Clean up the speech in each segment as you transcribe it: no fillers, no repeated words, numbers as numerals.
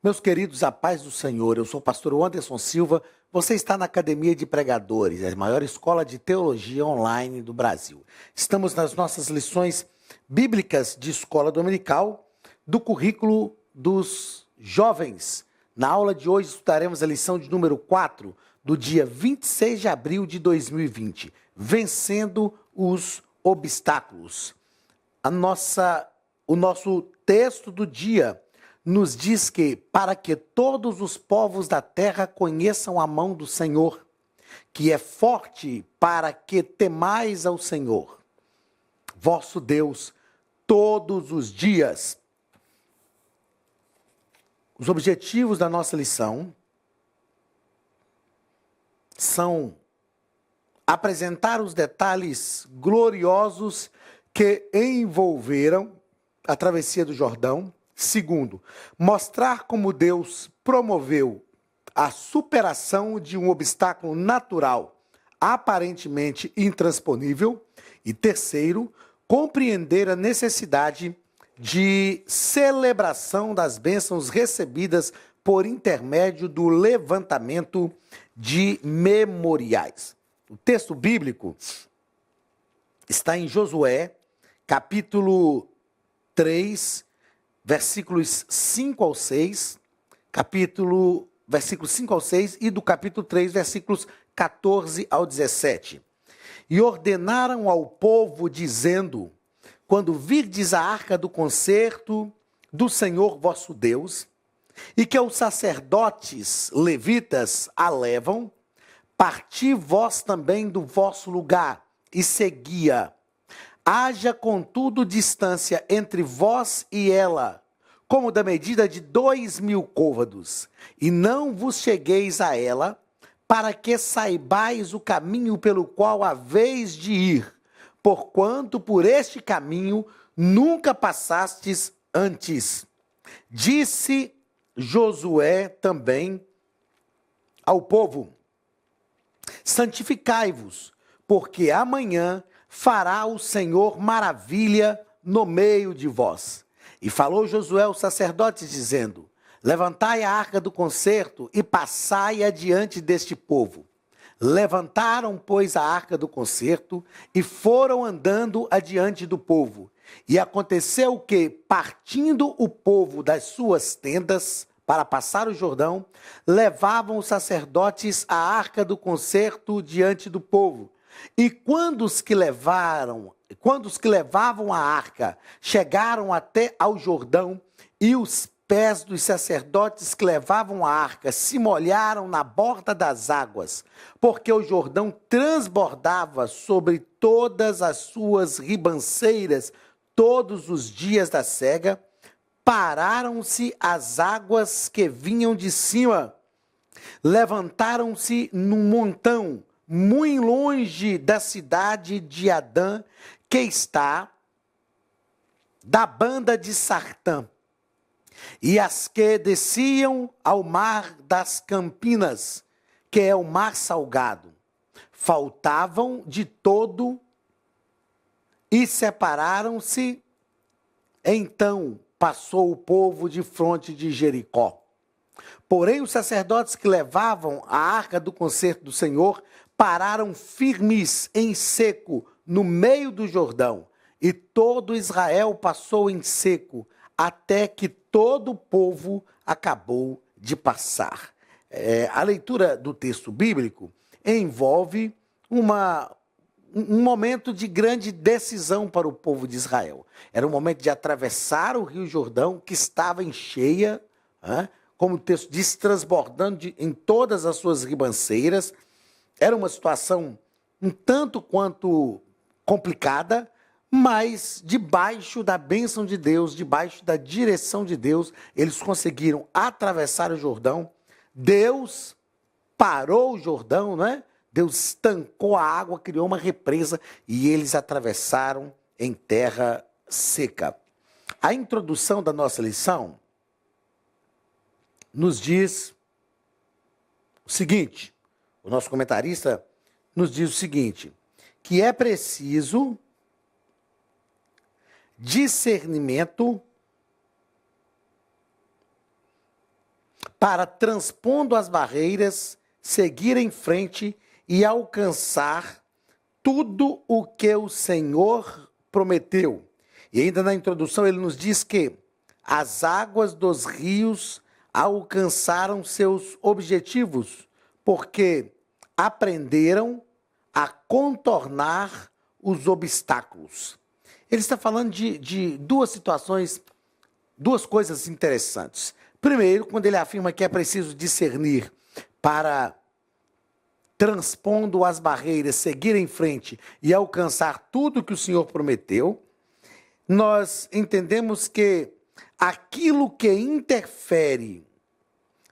Meus queridos, a paz do Senhor, eu sou o pastor Anderson Silva, você está na Academia de Pregadores, a maior escola de teologia online do Brasil. Estamos nas nossas lições bíblicas de escola dominical do currículo dos jovens. Na aula de hoje estudaremos a lição de número 4, do dia 26 de abril de 2020, Vencendo os Obstáculos. O nosso texto do dia nos diz que, para que todos os povos da terra conheçam a mão do Senhor, que é forte, para que temais ao Senhor, vosso Deus, todos os dias. Os objetivos da nossa lição são apresentar os detalhes gloriosos que envolveram a travessia do Jordão. Segundo, mostrar como Deus promoveu a superação de um obstáculo natural, aparentemente intransponível. E terceiro, compreender a necessidade de celebração das bênçãos recebidas por intermédio do levantamento de memoriais. O texto bíblico está em Josué, capítulo 3, versículos 5 ao 6, versículos 5 ao 6 e do capítulo 3, versículos 14 ao 17. E ordenaram ao povo, dizendo: quando virdes a arca do concerto do Senhor vosso Deus, e que os sacerdotes levitas a levam, parti vós também do vosso lugar, e seguia. Haja, contudo, distância entre vós e ela, como da medida de 2.000 côvados, e não vos chegueis a ela, para que saibais o caminho pelo qual haveis de ir, porquanto por este caminho nunca passastes antes. Disse Josué também ao povo: santificai-vos, porque amanhã fará o Senhor maravilha no meio de vós. E falou Josué aos sacerdotes, dizendo: levantai a arca do concerto e passai adiante deste povo. Levantaram, pois, a arca do concerto e foram andando adiante do povo. E aconteceu que, partindo o povo das suas tendas para passar o Jordão, levavam os sacerdotes a arca do concerto diante do povo. E quando os que levavam a arca chegaram até ao Jordão, e os pés dos sacerdotes que levavam a arca se molharam na borda das águas, porque o Jordão transbordava sobre todas as suas ribanceiras todos os dias da sega, pararam-se as águas que vinham de cima, levantaram-se num montão, muito longe da cidade de Adã, que está da banda de Sartã, e as que desciam ao mar das Campinas, que é o mar salgado, faltavam de todo e separaram-se. Então passou o povo de fronte de Jericó. Porém, os sacerdotes que levavam a arca do concerto do Senhor pararam firmes em seco no meio do Jordão, e todo Israel passou em seco, até que todo o povo acabou de passar. A leitura do texto bíblico envolve um momento de grande decisão para o povo de Israel. Era um momento de atravessar o Rio Jordão, que estava em cheia, como o texto diz, transbordando em todas as suas ribanceiras. Era uma situação um tanto quanto complicada, mas debaixo da bênção de Deus, debaixo da direção de Deus, eles conseguiram atravessar o Jordão. Deus parou o Jordão, não é? Deus estancou a água, criou uma represa e eles atravessaram em terra seca. A introdução da nossa lição nos diz o seguinte: o nosso comentarista nos diz o seguinte, que é preciso discernimento para, transpondo as barreiras, seguir em frente e alcançar tudo o que o Senhor prometeu. E ainda na introdução ele nos diz que as águas dos rios alcançaram seus objetivos, porque aprenderam a contornar os obstáculos. Ele está falando de duas situações, duas coisas interessantes. Primeiro, quando ele afirma que é preciso discernir para, transpondo as barreiras, seguir em frente e alcançar tudo que o Senhor prometeu, nós entendemos que aquilo que interfere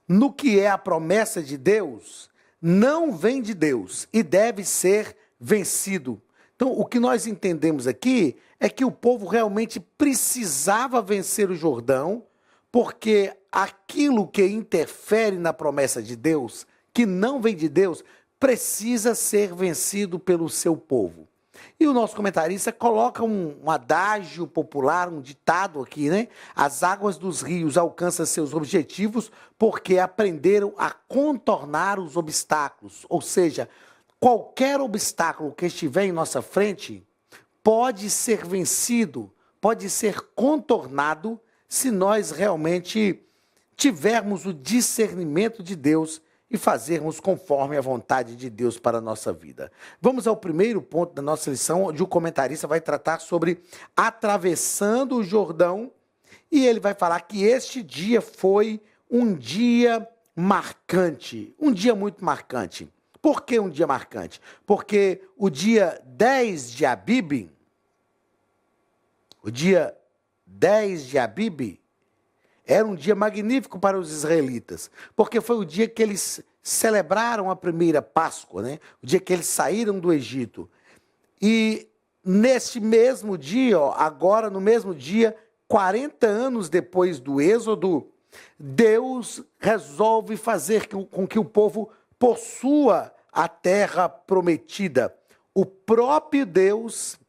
no que é a promessa de Deus não vem de Deus e deve ser vencido. Então, o que nós entendemos aqui é que o povo realmente precisava vencer o Jordão, porque aquilo que interfere na promessa de Deus, que não vem de Deus, precisa ser vencido pelo seu povo. E o nosso comentarista coloca um adágio popular, um ditado aqui, né? As águas dos rios alcançam seus objetivos porque aprenderam a contornar os obstáculos. Ou seja, qualquer obstáculo que estiver em nossa frente pode ser vencido, pode ser contornado se nós realmente tivermos o discernimento de Deus e fazermos conforme a vontade de Deus para a nossa vida. Vamos ao primeiro ponto da nossa lição, onde o comentarista vai tratar sobre atravessando o Jordão, e ele vai falar que este dia foi um dia marcante, um dia muito marcante. Por que um dia marcante? Porque o dia 10 de Abib, era um dia magnífico para os israelitas, porque foi o dia que eles celebraram a primeira Páscoa, né? O dia que eles saíram do Egito. E neste mesmo dia, agora no mesmo dia, 40 anos depois do Êxodo, Deus resolve fazer com que o povo possua a terra prometida. O próprio Deus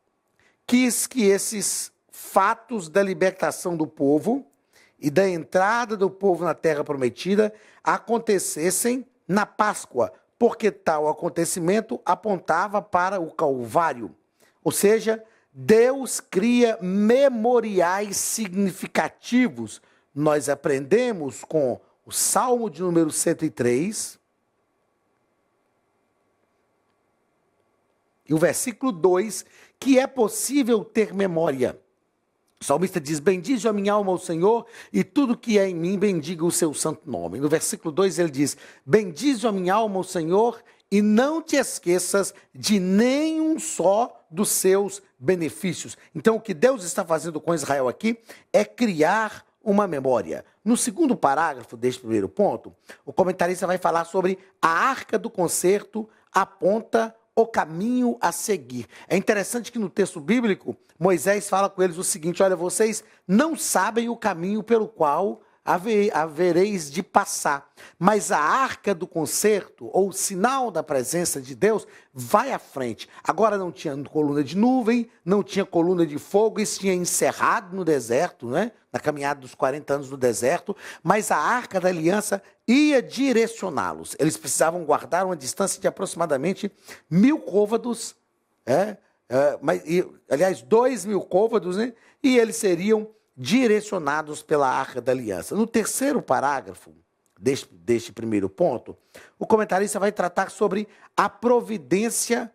quis que esses fatos da libertação do povo e da entrada do povo na terra prometida acontecessem na Páscoa, porque tal acontecimento apontava para o Calvário. Ou seja, Deus cria memoriais significativos. Nós aprendemos com o Salmo de número 103, e o versículo 2, que é possível ter memória. O salmista diz: bendize a minha alma ao Senhor, e tudo que é em mim bendiga o seu santo nome. No versículo 2 ele diz: bendize a minha alma ao Senhor, e não te esqueças de nenhum só dos seus benefícios. Então o que Deus está fazendo com Israel aqui é criar uma memória. No segundo parágrafo deste primeiro ponto, o comentarista vai falar sobre a arca do concerto aponta o caminho a seguir. É interessante que no texto bíblico, Moisés fala com eles o seguinte: olha, vocês não sabem o caminho pelo qual havereis de passar, mas a arca do concerto, ou o sinal da presença de Deus, vai à frente. Agora não tinha coluna de nuvem, não tinha coluna de fogo, isso tinha encerrado no deserto, né? Na caminhada dos 40 anos no deserto, mas a arca da aliança ia direcioná-los. Eles precisavam guardar uma distância de aproximadamente 1000 côvados, aliás, 2000 côvados, né? E eles seriam direcionados pela arca da aliança. No terceiro parágrafo deste primeiro ponto, o comentarista vai tratar sobre a providência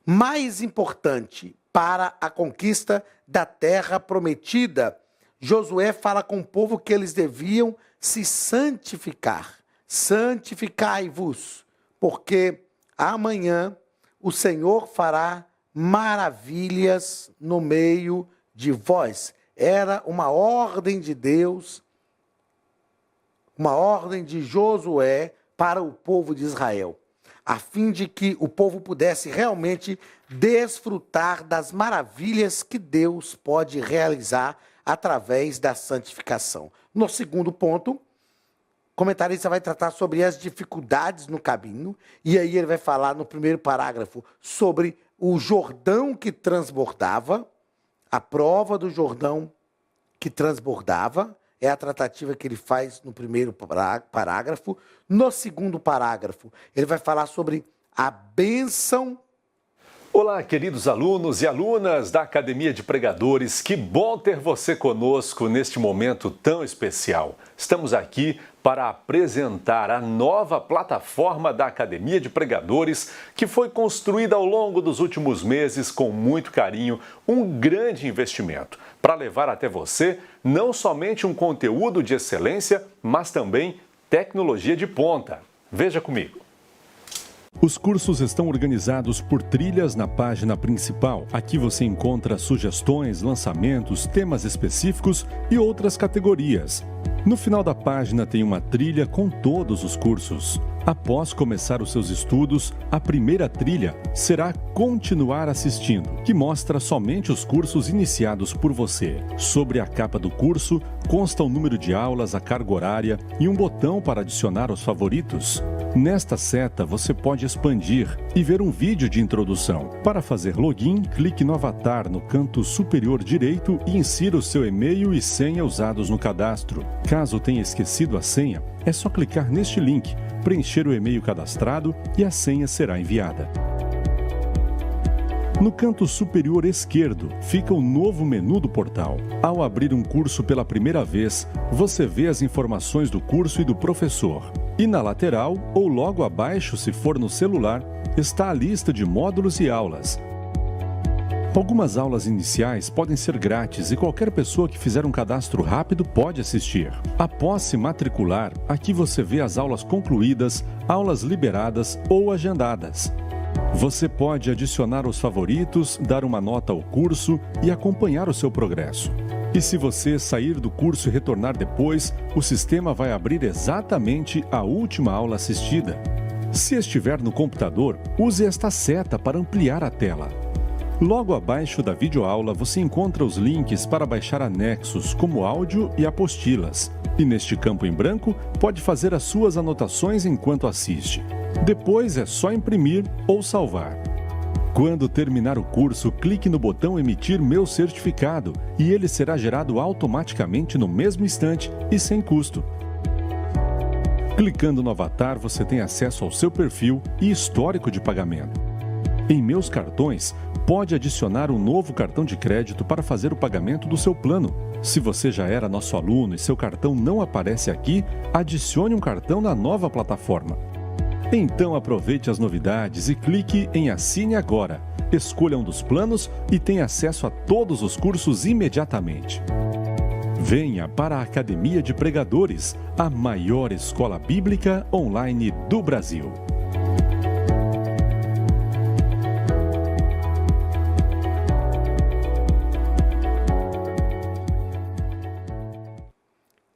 mais importante para a conquista da terra prometida. Josué fala com o povo que eles deviam se santificar. Santificai-vos, porque amanhã o Senhor fará maravilhas no meio de vós. Era uma ordem de Deus, uma ordem de Josué para o povo de Israel, a fim de que o povo pudesse realmente desfrutar das maravilhas que Deus pode realizar através da santificação. No segundo ponto, o comentarista vai tratar sobre as dificuldades no caminho, e aí ele vai falar no primeiro parágrafo sobre o Jordão que transbordava, a prova do Jordão que transbordava, é a tratativa que ele faz no primeiro parágrafo. No segundo parágrafo, ele vai falar sobre a bênção. Olá, queridos alunos e alunas da Academia de Pregadores, que bom ter você conosco neste momento tão especial. Estamos aqui para apresentar a nova plataforma da Academia de Pregadores, que foi construída ao longo dos últimos meses com muito carinho, um grande investimento, para levar até você não somente um conteúdo de excelência, mas também tecnologia de ponta. Veja comigo. Os cursos estão organizados por trilhas na página principal. Aqui você encontra sugestões, lançamentos, temas específicos e outras categorias. No final da página tem uma trilha com todos os cursos. Após começar os seus estudos, a primeira trilha será Continuar assistindo, que mostra somente os cursos iniciados por você. Sobre a capa do curso, consta o número de aulas, a carga horária e um botão para adicionar os favoritos. Nesta seta, você pode expandir e ver um vídeo de introdução. Para fazer login, clique no avatar no canto superior direito e insira o seu e-mail e senha usados no cadastro. Caso tenha esquecido a senha, é só clicar neste link, preencher o e-mail cadastrado e a senha será enviada. No canto superior esquerdo fica o novo menu do portal. Ao abrir um curso pela primeira vez, você vê as informações do curso e do professor. E na lateral, ou logo abaixo, se for no celular, está a lista de módulos e aulas. Algumas aulas iniciais podem ser grátis e qualquer pessoa que fizer um cadastro rápido pode assistir. Após se matricular, aqui você vê as aulas concluídas, aulas liberadas ou agendadas. Você pode adicionar os favoritos, dar uma nota ao curso e acompanhar o seu progresso. E se você sair do curso e retornar depois, o sistema vai abrir exatamente a última aula assistida. Se estiver no computador, use esta seta para ampliar a tela. Logo abaixo da videoaula você encontra os links para baixar anexos, como áudio e apostilas. E neste campo em branco, pode fazer as suas anotações enquanto assiste. Depois é só imprimir ou salvar. Quando terminar o curso, clique no botão Emitir meu certificado e ele será gerado automaticamente no mesmo instante e sem custo. Clicando no avatar, você tem acesso ao seu perfil e histórico de pagamento. Em Meus Cartões, pode adicionar um novo cartão de crédito para fazer o pagamento do seu plano. Se você já era nosso aluno e seu cartão não aparece aqui, adicione um cartão na nova plataforma. Então aproveite as novidades e clique em Assine Agora. Escolha um dos planos e tenha acesso a todos os cursos imediatamente. Venha para a Academia de Pregadores, a maior escola bíblica online do Brasil.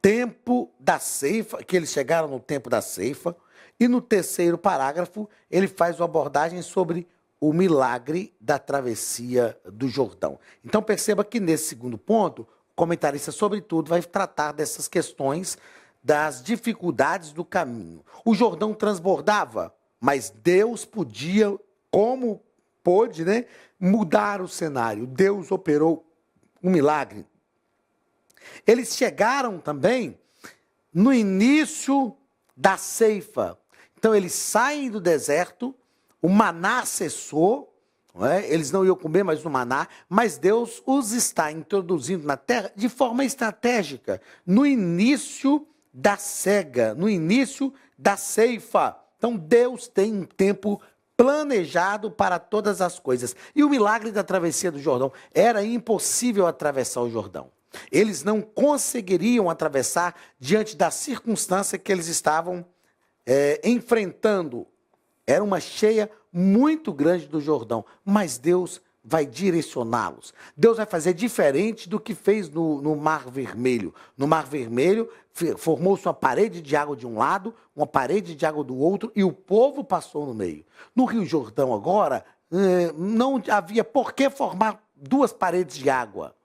Tempo da ceifa, que eles chegaram no tempo da ceifa. E no terceiro parágrafo, ele faz uma abordagem sobre o milagre da travessia do Jordão. Então perceba que nesse segundo ponto, o comentarista, sobretudo, vai tratar dessas questões das dificuldades do caminho. O Jordão transbordava, mas Deus podia, como pôde, mudar o cenário. Deus operou um milagre. Eles chegaram também no início da ceifa. Então, eles saem do deserto, o maná cessou, eles não iam comer mais o maná, mas Deus os está introduzindo na terra de forma estratégica, no início da cega, no início da ceifa. Então, Deus tem um tempo planejado para todas as coisas. E o milagre da travessia do Jordão, era impossível atravessar o Jordão. Eles não conseguiriam atravessar diante da circunstância que eles estavam enfrentando. Era uma cheia muito grande do Jordão, mas Deus vai direcioná-los. Deus vai fazer diferente do que fez no Mar Vermelho. No Mar Vermelho, formou-se uma parede de água de um lado, uma parede de água do outro, e o povo passou no meio. No Rio Jordão, agora, não havia por que formar duas paredes de água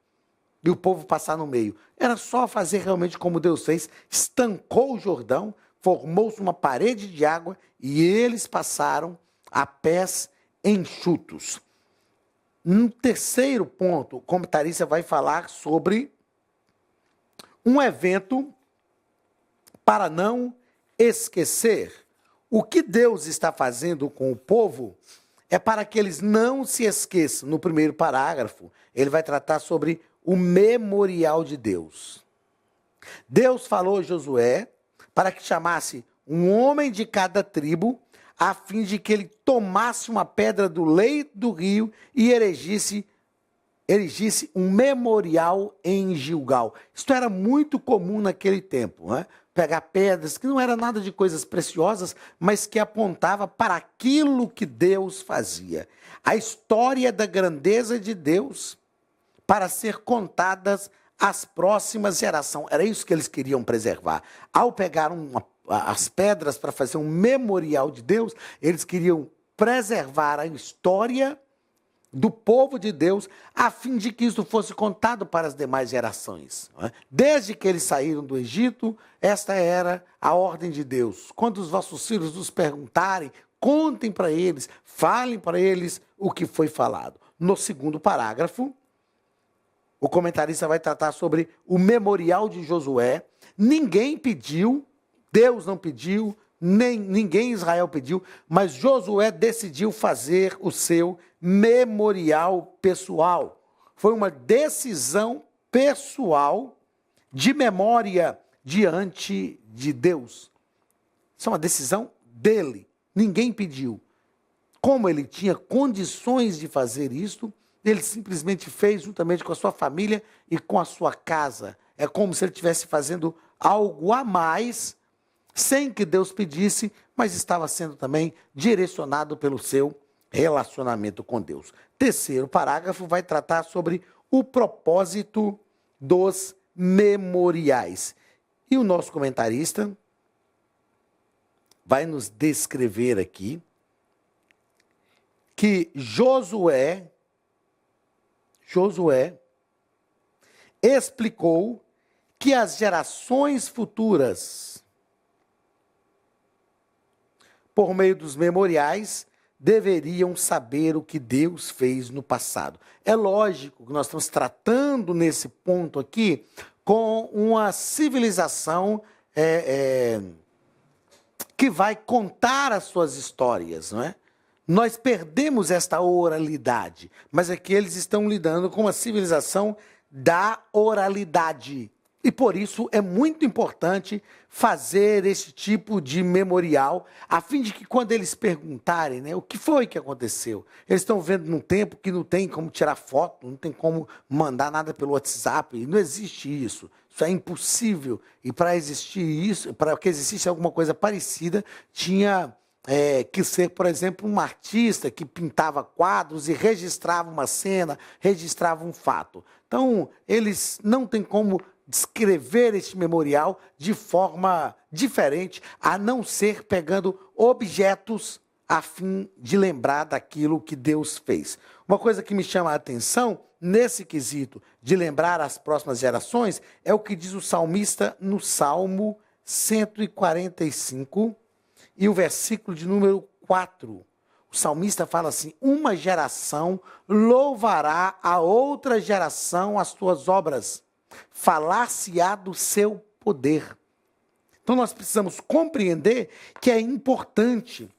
e o povo passar no meio. Era só fazer realmente como Deus fez, estancou o Jordão, formou-se uma parede de água e eles passaram a pés enxutos. No terceiro ponto, o comentarista vai falar sobre um evento para não esquecer. O que Deus está fazendo com o povo é para que eles não se esqueçam. No primeiro parágrafo, ele vai tratar sobre o memorial de Deus. Deus falou a Josué para que chamasse um homem de cada tribo, a fim de que ele tomasse uma pedra do leito do rio e erigisse um memorial em Gilgal. Isto era muito comum naquele tempo, né? Pegar pedras que não era nada de coisas preciosas, mas que apontava para aquilo que Deus fazia. A história da grandeza de Deus para ser contadas às próximas gerações. Era isso que eles queriam preservar. Ao pegar as pedras para fazer um memorial de Deus, eles queriam preservar a história do povo de Deus, a fim de que isso fosse contado para as demais gerações. Desde que eles saíram do Egito, esta era a ordem de Deus. Quando os vossos filhos nos perguntarem, contem para eles, falem para eles o que foi falado. No segundo parágrafo, o comentarista vai tratar sobre o memorial de Josué. Ninguém pediu, Deus não pediu, ninguém em Israel pediu, mas Josué decidiu fazer o seu memorial pessoal. Foi uma decisão pessoal de memória diante de Deus. Isso é uma decisão dele. Ninguém pediu. Como ele tinha condições de fazer isto, ele simplesmente fez juntamente com a sua família e com a sua casa. É como se ele estivesse fazendo algo a mais, sem que Deus pedisse, mas estava sendo também direcionado pelo seu relacionamento com Deus. Terceiro parágrafo vai tratar sobre o propósito dos memoriais. E o nosso comentarista vai nos descrever aqui que Josué explicou que as gerações futuras, por meio dos memoriais, deveriam saber o que Deus fez no passado. É lógico que nós estamos tratando nesse ponto aqui com uma civilização que vai contar as suas histórias, não é? Nós perdemos esta oralidade, mas aqui eles estão lidando com uma civilização da oralidade. E por isso é muito importante fazer esse tipo de memorial, a fim de que quando eles perguntarem, né, o que foi que aconteceu, eles estão vendo num tempo que não tem como tirar foto, não tem como mandar nada pelo WhatsApp, não existe isso. Isso é impossível. E para existir isso, para que existisse alguma coisa parecida, tinha que ser, por exemplo, um artista que pintava quadros e registrava uma cena, registrava um fato. Então, eles não têm como descrever este memorial de forma diferente, a não ser pegando objetos a fim de lembrar daquilo que Deus fez. Uma coisa que me chama a atenção nesse quesito de lembrar as próximas gerações é o que diz o salmista no Salmo 145 e o versículo de número 4. O salmista fala assim: uma geração louvará a outra geração as tuas obras, falar-se-á do seu poder. Então nós precisamos compreender que é importante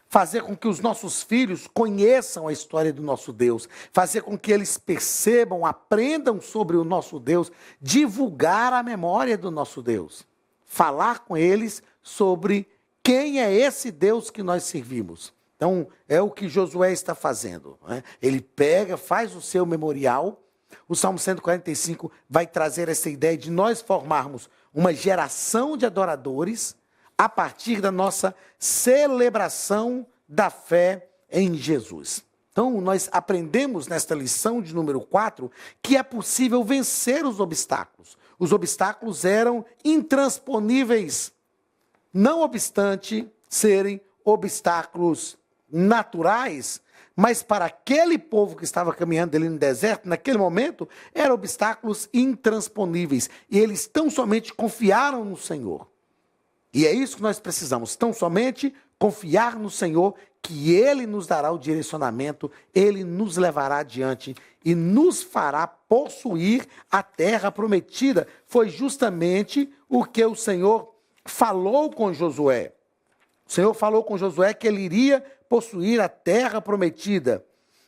fazer com que os nossos filhos conheçam a história do nosso Deus, fazer com que eles percebam, aprendam sobre o nosso Deus, divulgar a memória do nosso Deus, falar com eles sobre quem é esse Deus que nós servimos. Então, é o que Josué está fazendo, né? Ele pega, faz o seu memorial. O Salmo 145 vai trazer essa ideia de nós formarmos uma geração de adoradores a partir da nossa celebração da fé em Jesus. Então, nós aprendemos nesta lição de número 4 que é possível vencer os obstáculos. Os obstáculos eram intransponíveis, não obstante serem obstáculos naturais, mas para aquele povo que estava caminhando ali no deserto, naquele momento, eram obstáculos intransponíveis. E eles tão somente confiaram no Senhor. E é isso que nós precisamos, tão somente confiar no Senhor, que Ele nos dará o direcionamento, Ele nos levará adiante e nos fará possuir a terra prometida. Foi justamente o que o Senhor falou com Josué. O Senhor falou com Josué que ele iria possuir a terra prometida.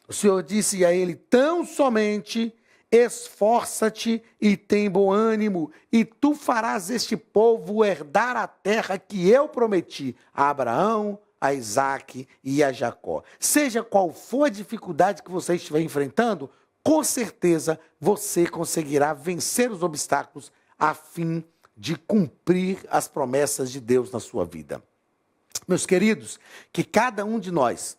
O Senhor disse a ele: tão somente esforça-te e tem bom ânimo, e tu farás este povo herdar a terra que eu prometi a Abraão, a Isaque e a Jacó. Seja qual for a dificuldade que você estiver enfrentando, com certeza você conseguirá vencer os obstáculos a fim de cumprir as promessas de Deus na sua vida. Meus queridos, que cada um de nós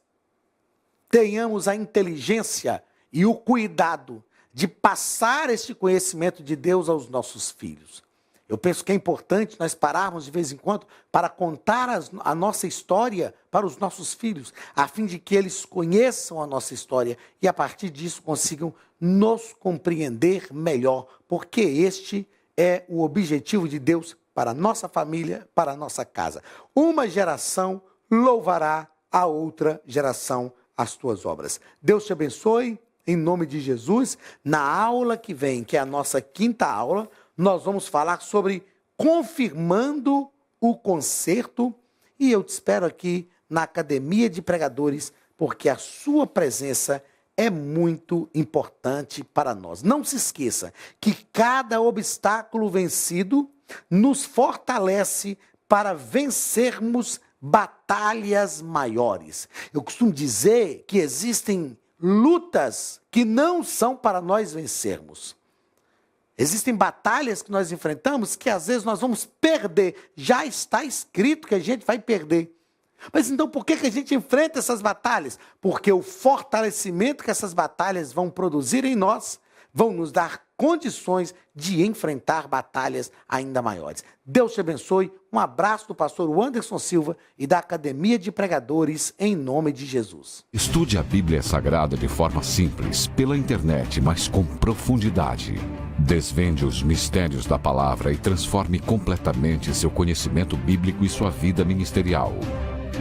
tenhamos a inteligência e o cuidado de passar este conhecimento de Deus aos nossos filhos. Eu penso que é importante nós pararmos de vez em quando para contar a nossa história para os nossos filhos, a fim de que eles conheçam a nossa história e a partir disso consigam nos compreender melhor, porque este é o objetivo de Deus para a nossa família, para a nossa casa. Uma geração louvará a outra geração as tuas obras. Deus te abençoe, em nome de Jesus. Na aula que vem, que é a nossa 5ª aula, nós vamos falar sobre confirmando o concerto e eu te espero aqui na Academia de Pregadores, porque a sua presença é muito importante para nós. Não se esqueça que cada obstáculo vencido nos fortalece para vencermos batalhas maiores. Eu costumo dizer que existem lutas que não são para nós vencermos. Existem batalhas que nós enfrentamos que às vezes nós vamos perder. Já está escrito que a gente vai perder. Mas então por que a gente enfrenta essas batalhas? Porque o fortalecimento que essas batalhas vão produzir em nós vão nos dar condições de enfrentar batalhas ainda maiores. Deus te abençoe. Um abraço do pastor Anderson Silva e da Academia de Pregadores, em nome de Jesus. Estude a Bíblia Sagrada de forma simples, pela internet, mas com profundidade. Desvende os mistérios da palavra e transforme completamente seu conhecimento bíblico e sua vida ministerial.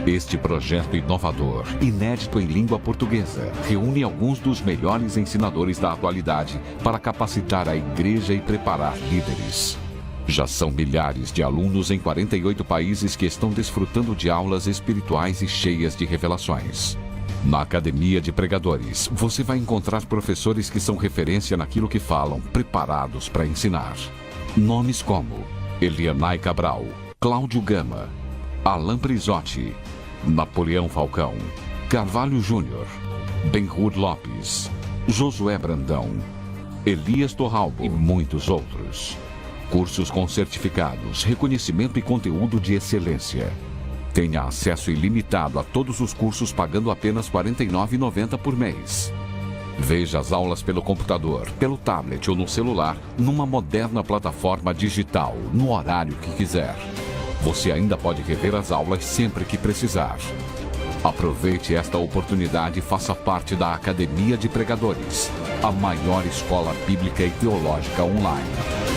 Este projeto inovador, inédito em língua portuguesa, reúne alguns dos melhores ensinadores da atualidade para capacitar a igreja e preparar líderes. Já são milhares de alunos em 48 países que estão desfrutando de aulas espirituais e cheias de revelações. Na Academia de Pregadores, você vai encontrar professores que são referência naquilo que falam, preparados para ensinar. Nomes como Elianai Cabral, Cláudio Gama, Alan Prisotti, Napoleão Falcão, Carvalho Júnior, Benhur Lopes, Josué Brandão, Elias Torralbo e muitos outros. Cursos com certificados, reconhecimento e conteúdo de excelência. Tenha acesso ilimitado a todos os cursos pagando apenas R$ 49,90 por mês. Veja as aulas pelo computador, pelo tablet ou no celular, numa moderna plataforma digital, no horário que quiser. Você ainda pode rever as aulas sempre que precisar. Aproveite esta oportunidade e faça parte da Academia de Pregadores, a maior escola bíblica e teológica online.